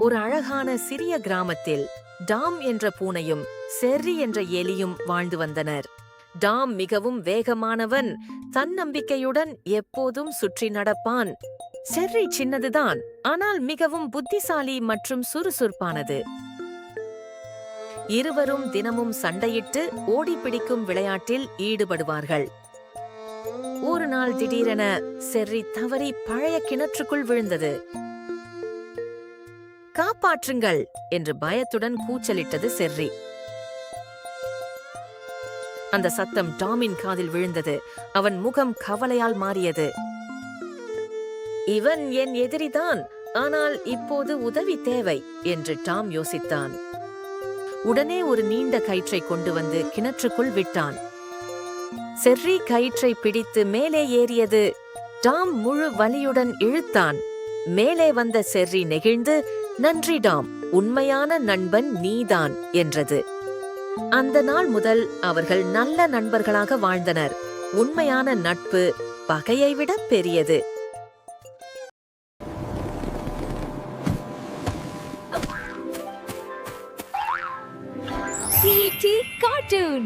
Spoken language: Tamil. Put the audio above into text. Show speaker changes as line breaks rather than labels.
ஒரு அழகான சிறிய கிராமத்தில் டாம் என்ற பூனையும் செர்ரி என்ற எலியும் வாழ்ந்து வந்தனர். டாம் மிகவும் வேகமானவன், தன்னம்பிக்கையுடன் எப்போதும் சுற்றி நடப்பான். செர்ரி சின்னதுதான், ஆனால் மிகவும் புத்திசாலி மற்றும் சுறுசுறுப்பானது. இருவரும் தினமும் சண்டையிட்டு ஓடிப்பிடிக்கும் விளையாட்டில் ஈடுபடுவார்கள். ஒரு நாள் திடீரென செர்ரி தவறி பழைய கிணற்றுக்குள் விழுந்தது. காப்பாற்றுங்கள் என்று பயத்துடன் கூச்சலிட்டது செர்ரி. அந்த சத்தம் டாமின் காதில் விழுந்தது. அவன் முகம் கவலையால் மாறியது. இவன் என் எதிரிதான், ஆனால் இப்போது உதவி தேவை என்று டாம் யோசித்தான். உடனே ஒரு நீண்ட கயிற்றை கொண்டு வந்து கிணற்றுக்குள் விட்டான். செர்ரி கயிற்றை பிடித்து மேலே ஏறியது. டாம் முழு வலியுடன் இழுத்தான். மேலே வந்த செர்ரி நெகிழ்ந்து, நன்றி டாம், உண்மையான நண்பன் நீதான் என்றது. அந்த நாள் முதல் அவர்கள் நல்ல நண்பர்களாக வாழ்ந்தனர். உண்மையான நட்பு பகையை விட பெரியது.
CT Cartoon